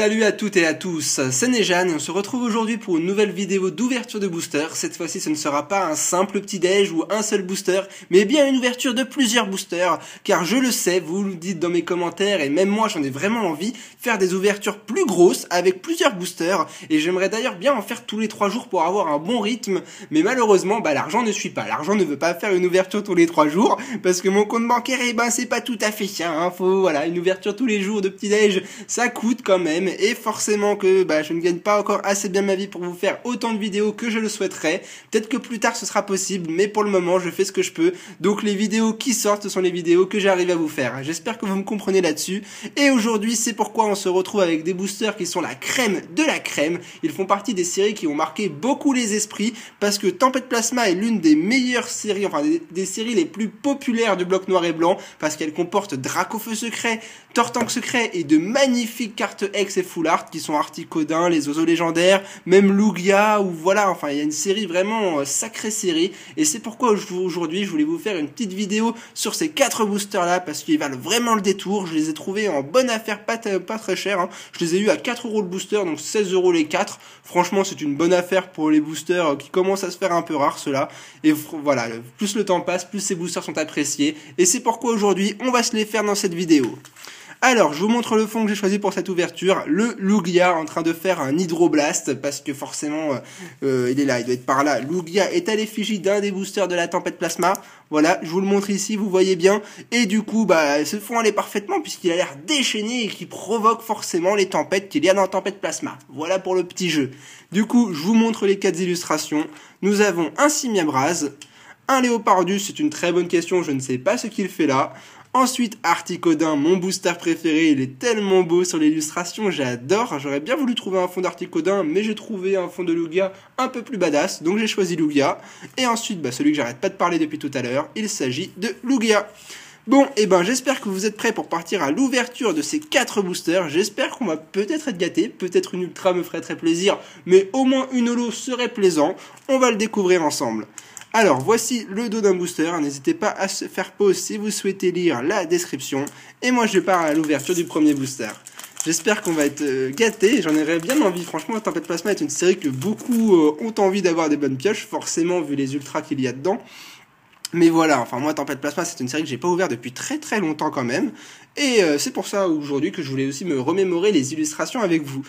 Salut à toutes et à tous, c'est Nejan et on se retrouve aujourd'hui pour une nouvelle vidéo d'ouverture de booster. Cette fois-ci ce ne sera pas un simple petit déj ou un seul booster, mais bien une ouverture de plusieurs boosters, car je le sais, vous le dites dans mes commentaires et même moi j'en ai vraiment envie, faire des ouvertures plus grosses avec plusieurs boosters, et j'aimerais d'ailleurs bien en faire tous les 3 jours pour avoir un bon rythme, mais malheureusement l'argent ne suit pas, l'argent ne veut pas faire une ouverture tous les 3 jours, parce que mon compte bancaire c'est pas tout à fait ça, hein. Faut une ouverture tous les jours de petit déj, ça coûte quand même. Et forcément que je ne gagne pas encore assez bien ma vie pour vous faire autant de vidéos que je le souhaiterais. Peut-être que plus tard ce sera possible, mais pour le moment je fais ce que je peux. Donc les vidéos qui sortent, ce sont les vidéos que j'arrive à vous faire. J'espère que vous me comprenez là-dessus. Et aujourd'hui c'est pourquoi on se retrouve avec des boosters qui sont la crème de la crème. Ils font partie des séries qui ont marqué beaucoup les esprits, parce que Tempête Plasma est l'une des meilleures séries, enfin des séries les plus populaires du bloc noir et blanc, parce qu'elle comporte Dracofeu secret, Tortank secret et de magnifiques cartes X et Full Art qui sont Articodin, les oiseaux légendaires, même Lugia, ou il y a une série vraiment sacrée série, et c'est pourquoi aujourd'hui je voulais vous faire une petite vidéo sur ces 4 boosters là, parce qu'ils valent vraiment le détour. Je les ai trouvés en bonne affaire, pas très cher, hein. Je les ai eu à 4 € le booster, donc 16 € les 4. Franchement c'est une bonne affaire pour les boosters qui commencent à se faire un peu rares ceux-là, et voilà, plus le temps passe, plus ces boosters sont appréciés, et c'est pourquoi aujourd'hui on va se les faire dans cette vidéo. Alors, je vous montre le fond que j'ai choisi pour cette ouverture, le Lugia en train de faire un Hydroblast, parce que forcément, il est là, il doit être par là. Lugia est à l'effigie d'un des boosters de la Tempête Plasma. Voilà, je vous le montre ici, vous voyez bien. Et du coup, ce fond allait parfaitement, puisqu'il a l'air déchaîné et qui provoque forcément les tempêtes qu'il y a dans la Tempête Plasma. Voilà pour le petit jeu. Du coup, je vous montre les 4 illustrations. Nous avons un Simiabras, un Léopardus, c'est une très bonne question, je ne sais pas ce qu'il fait là. Ensuite, Articodin, mon booster préféré, il est tellement beau sur l'illustration, j'adore. J'aurais bien voulu trouver un fond d'Articodin, mais j'ai trouvé un fond de Lugia un peu plus badass, donc j'ai choisi Lugia. Et ensuite, celui que j'arrête pas de parler depuis tout à l'heure, il s'agit de Lugia. Bon, j'espère que vous êtes prêts pour partir à l'ouverture de ces 4 boosters. J'espère qu'on va peut-être être gâtés, peut-être une ultra me ferait très plaisir, mais au moins une holo serait plaisant. On va le découvrir ensemble. Alors, voici le dos d'un booster, n'hésitez pas à se faire pause si vous souhaitez lire la description, et moi je pars à l'ouverture du premier booster. J'espère qu'on va être gâtés, j'en aurais bien envie, franchement Tempête Plasma est une série que beaucoup ont envie d'avoir des bonnes pioches, forcément vu les ultras qu'il y a dedans. Mais voilà, moi Tempête Plasma c'est une série que j'ai pas ouvert depuis très longtemps quand même, et c'est pour ça aujourd'hui que je voulais aussi me remémorer les illustrations avec vous.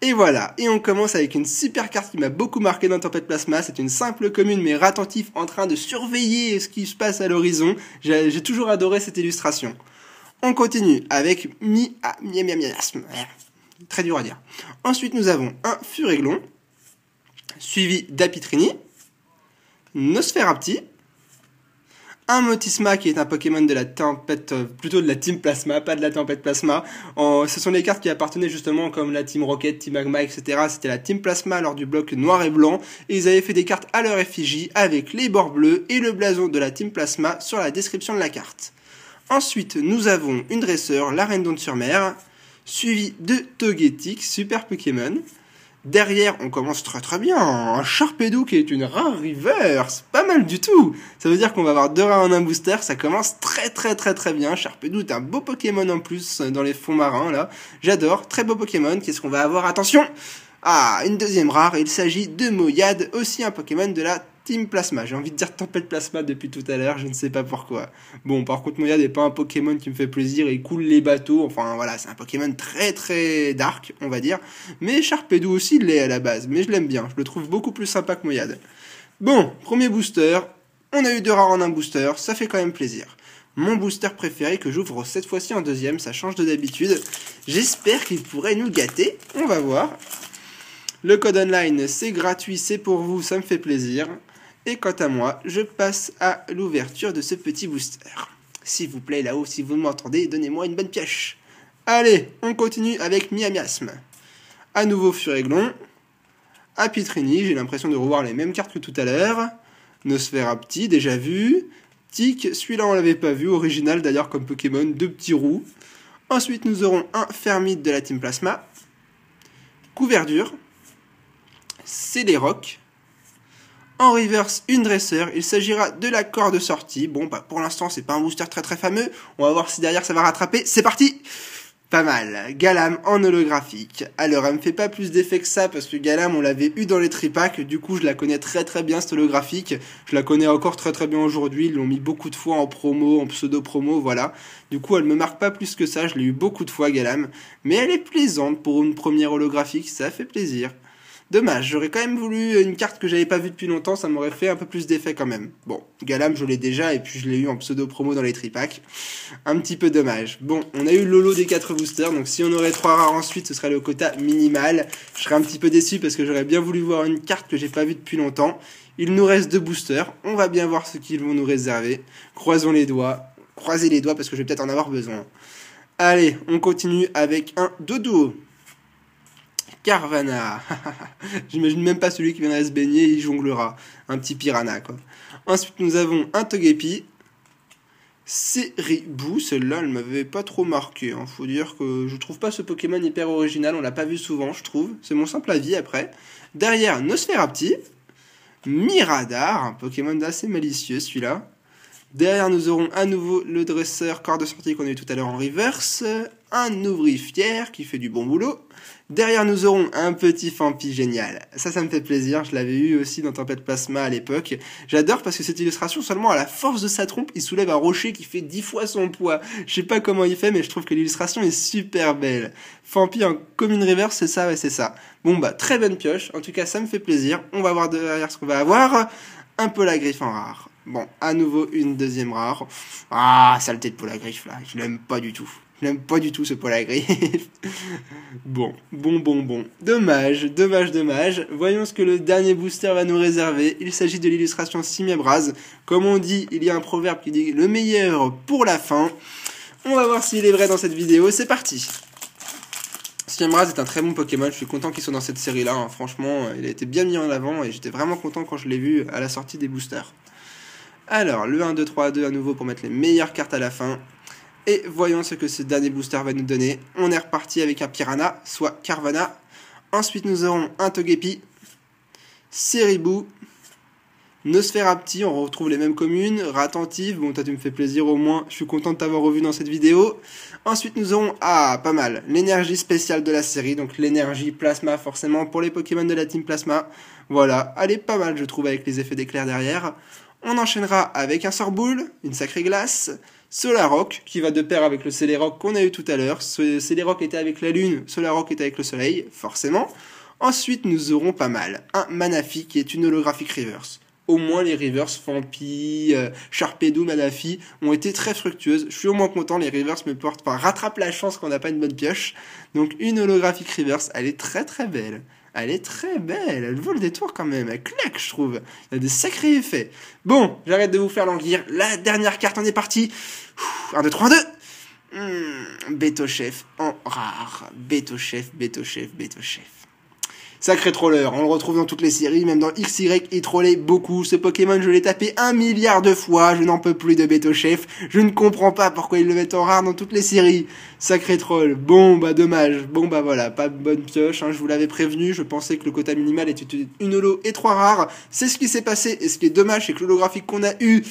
Et voilà, et on commence avec une super carte qui m'a beaucoup marqué dans Tempête Plasma. C'est une simple commune mais attentif en train de surveiller ce qui se passe à l'horizon. J'ai toujours adoré cette illustration. On continue avec Miasme. Très dur à dire. Ensuite nous avons un Furéglon, suivi d'Apitrini, Nosferapti, un Motisma qui est un Pokémon de la Tempête, plutôt de la Team Plasma, pas de la Tempête Plasma. Ce sont les cartes qui appartenaient justement comme la Team Rocket, Team Magma, etc. C'était la Team Plasma lors du bloc noir et blanc. Et ils avaient fait des cartes à leur effigie avec les bords bleus et le blason de la Team Plasma sur la description de la carte. Ensuite, nous avons une dresseur, la Reine d'Onde-sur-Mer, suivie de Togetic, super Pokémon. Derrière, on commence très bien, un Sharpedo qui est une rare reverse, pas mal du tout. Ça veut dire qu'on va avoir 2 rares en un booster, ça commence très bien. Sharpedo est un beau Pokémon en plus dans les fonds marins là. J'adore, très beau Pokémon. Qu'est-ce qu'on va avoir? Attention! Ah, une deuxième rare, il s'agit de Moyade, aussi un Pokémon de la Team Plasma. J'ai envie de dire Tempête Plasma depuis tout à l'heure, je ne sais pas pourquoi. Bon, par contre, Moyade n'est pas un Pokémon qui me fait plaisir, il coule les bateaux, c'est un Pokémon très dark, on va dire. Mais Sharpedo aussi il l'est à la base, mais je l'aime bien, je le trouve beaucoup plus sympa que Moyade. Bon, premier booster, on a eu 2 rares en un booster, ça fait quand même plaisir. Mon booster préféré que j'ouvre cette fois-ci en deuxième, ça change de d'habitude. J'espère qu'il pourrait nous gâter, on va voir. Le code online, c'est gratuit, c'est pour vous, ça me fait plaisir. Et quant à moi, je passe à l'ouverture de ce petit booster. S'il vous plaît, là-haut, si vous m'entendez, donnez-moi une bonne pioche. Allez, on continue avec Miasme. À nouveau Furéglon. Apitrini, j'ai l'impression de revoir les mêmes cartes que tout à l'heure. Nosferapti, déjà vu. Tic, celui-là on l'avait pas vu, original d'ailleurs comme Pokémon, 2 petits roux. Ensuite, nous aurons un Fermite de la Team Plasma. Couverture. Célèroc. En reverse, une dresseur. Il s'agira de la corde sortie. Bon, pour l'instant, c'est pas un booster très fameux. On va voir si derrière ça va rattraper. C'est parti! Pas mal. Galam en holographique. Alors, elle me fait pas plus d'effet que ça parce que Galam, on l'avait eu dans les tripacks. Du coup, je la connais très très bien, cette holographique. Je la connais encore très très bien aujourd'hui. Ils l'ont mis beaucoup de fois en promo, en pseudo-promo, voilà. Du coup, elle me marque pas plus que ça. Je l'ai eu beaucoup de fois, Galam. Mais elle est plaisante pour une première holographique. Ça fait plaisir. Dommage, j'aurais quand même voulu une carte que j'avais pas vue depuis longtemps, ça m'aurait fait un peu plus d'effet quand même. Bon, Galam je l'ai déjà et puis je l'ai eu en pseudo-promo dans les tripacks. Un petit peu dommage. Bon, on a eu le lot des 4 boosters, donc si on aurait 3 rares ensuite, ce serait le quota minimal. Je serais un petit peu déçu parce que j'aurais bien voulu voir une carte que j'ai pas vue depuis longtemps. Il nous reste 2 boosters, on va bien voir ce qu'ils vont nous réserver. Croisons les doigts, croisez les doigts parce que je vais peut-être en avoir besoin. Allez, on continue avec un dodo. Carvanha. J'imagine même pas celui qui viendra se baigner, il jonglera. Un petit piranha, quoi. Ensuite, nous avons un Togepi. Seribou, celle-là, elle m'avait pas trop marqué. Hein. Faut dire que je trouve pas ce Pokémon hyper original, on l'a pas vu souvent, je trouve. C'est mon simple avis, après. Derrière, Nosferapti. Miradar, un Pokémon assez malicieux, celui-là. Derrière, nous aurons à nouveau le dresseur corps de sortie qu'on a eu tout à l'heure en reverse. Un ouvrier-fier qui fait du bon boulot. Derrière, nous aurons un petit Fampi génial. Ça me fait plaisir. Je l'avais eu aussi dans Tempête Plasma à l'époque. J'adore parce que cette illustration, seulement à la force de sa trompe, il soulève un rocher qui fait 10 fois son poids. Je sais pas comment il fait, mais je trouve que l'illustration est super belle. Fampi en commune reverse, c'est ça, ouais, c'est ça. Bon, bah, très bonne pioche. En tout cas, ça me fait plaisir. On va voir derrière ce qu'on va avoir. Un Polagriffe en rare. Bon, à nouveau une deuxième rare. Ah, saleté de Polagriffe là, je l'aime pas du tout. Je n'aime pas du tout ce Polagriffe. Bon. Dommage. Voyons ce que le dernier booster va nous réserver. Il s'agit de l'illustration Simiabraz. Comme on dit, il y a un proverbe qui dit le meilleur pour la fin. On va voir s'il est vrai dans cette vidéo. C'est parti. Simiabraz est un très bon Pokémon. Je suis content qu'il soit dans cette série-là. Hein. Franchement, il a été bien mis en avant et j'étais vraiment content quand je l'ai vu à la sortie des boosters. Alors, le 1, 2, 3, 2 à nouveau pour mettre les meilleures cartes à la fin. Et voyons ce que ce dernier booster va nous donner. On est reparti avec un Piranha, soit Carvanha. Ensuite, nous aurons un Togepi, Seribou, Nosferapti, on retrouve les mêmes communes, Ratentive, bon toi tu me fais plaisir au moins, je suis content de t'avoir revu dans cette vidéo. Ensuite nous aurons, pas mal, l'énergie spéciale de la série, donc l'énergie Plasma forcément pour les Pokémon de la Team Plasma. Voilà, elle est pas mal je trouve avec les effets d'éclair derrière. On enchaînera avec un Sorboule, une sacrée glace, Solarock, qui va de pair avec le Celerock qu'on a eu tout à l'heure. Celerock était avec la lune, Solarock était avec le soleil, forcément. Ensuite, nous aurons pas mal. Un Manaphy, qui est une holographique reverse. Au moins, les reverse Fampi, Sharpedo, Manaphy ont été très fructueuses. Je suis au moins content, les reverse me portent, rattrapent la chance qu'on n'a pas une bonne pioche. Donc, une holographique reverse, elle est très très belle. Elle est très belle, elle vaut le détour quand même, elle claque je trouve, il y a des sacrés effets. Bon, j'arrête de vous faire languir, la dernière carte on est parti. 1, 2, 3, 2 Betochef en rare, Betochef. Sacré troller, on le retrouve dans toutes les séries, même dans XY, il trollait beaucoup. Ce Pokémon, je l'ai tapé 1 milliard de fois, je n'en peux plus de Betochef. Je ne comprends pas pourquoi ils le mettent en rare dans toutes les séries. Sacré troll. Bon, bah dommage. Bon, bah voilà, pas de bonne pioche, hein, je vous l'avais prévenu, je pensais que le quota minimal était une holo et 3 rares. C'est ce qui s'est passé, et ce qui est dommage, c'est que l'holographique qu'on a eu,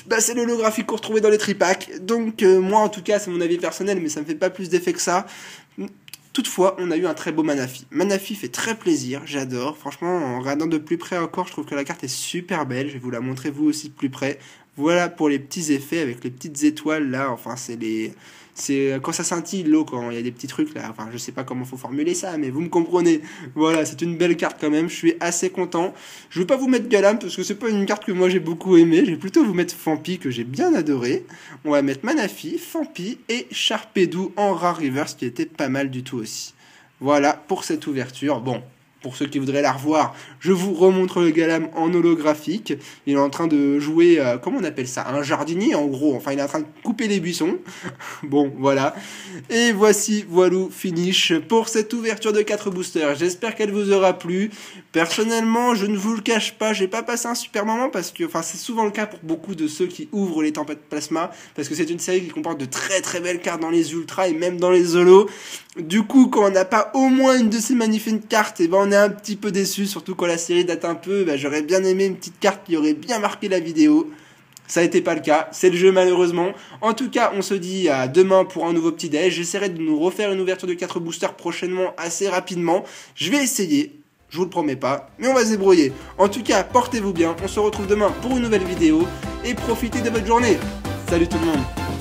bah c'est l'holographique qu'on retrouvait dans les tripacks. Donc, moi en tout cas, c'est mon avis personnel, mais ça me fait pas plus d'effet que ça. Toutefois, on a eu un très beau Manaphy. Manaphy fait très plaisir, j'adore. Franchement, en regardant de plus près encore, je trouve que la carte est super belle. Je vais vous la montrer vous aussi de plus près. Voilà pour les petits effets avec les petites étoiles là. Enfin, c'est quand ça scintille l'eau, quand il y a des petits trucs là. Enfin, je sais pas comment faut formuler ça, mais vous me comprenez. Voilà, c'est une belle carte quand même. Je suis assez content. Je vais pas vous mettre Galam parce que c'est pas une carte que moi j'ai beaucoup aimée. Je vais plutôt vous mettre Fampi que j'ai bien adoré. On va mettre Manaphy, Fampi et Sharpedo en rare reverse qui était pas mal du tout aussi. Voilà pour cette ouverture. Bon. Pour ceux qui voudraient la revoir, je vous remontre le Galam en holographique. Il est en train de jouer, comment on appelle ça? Un jardinier en gros. Enfin, il est en train de couper les buissons. Bon, voilà. Et voici, voilou, finish pour cette ouverture de 4 boosters. J'espère qu'elle vous aura plu. Personnellement, je ne vous le cache pas, j'ai pas passé un super moment parce que, enfin, c'est souvent le cas pour beaucoup de ceux qui ouvrent les Tempêtes Plasma. Parce que c'est une série qui comporte de très très belles cartes dans les ultras et même dans les holos. Du coup, quand on n'a pas au moins une de ces magnifiques cartes, et ben on est un petit peu déçu, surtout quand la série date un peu. Ben, j'aurais bien aimé une petite carte qui aurait bien marqué la vidéo. Ça a été pas le cas, c'est le jeu malheureusement. En tout cas, on se dit à demain pour un nouveau petit déj. J'essaierai de nous refaire une ouverture de 4 boosters prochainement, assez rapidement. Je vais essayer. Je vous le promets pas, mais on va se débrouiller. En tout cas, portez-vous bien, on se retrouve demain pour une nouvelle vidéo et profitez de votre journée. Salut tout le monde.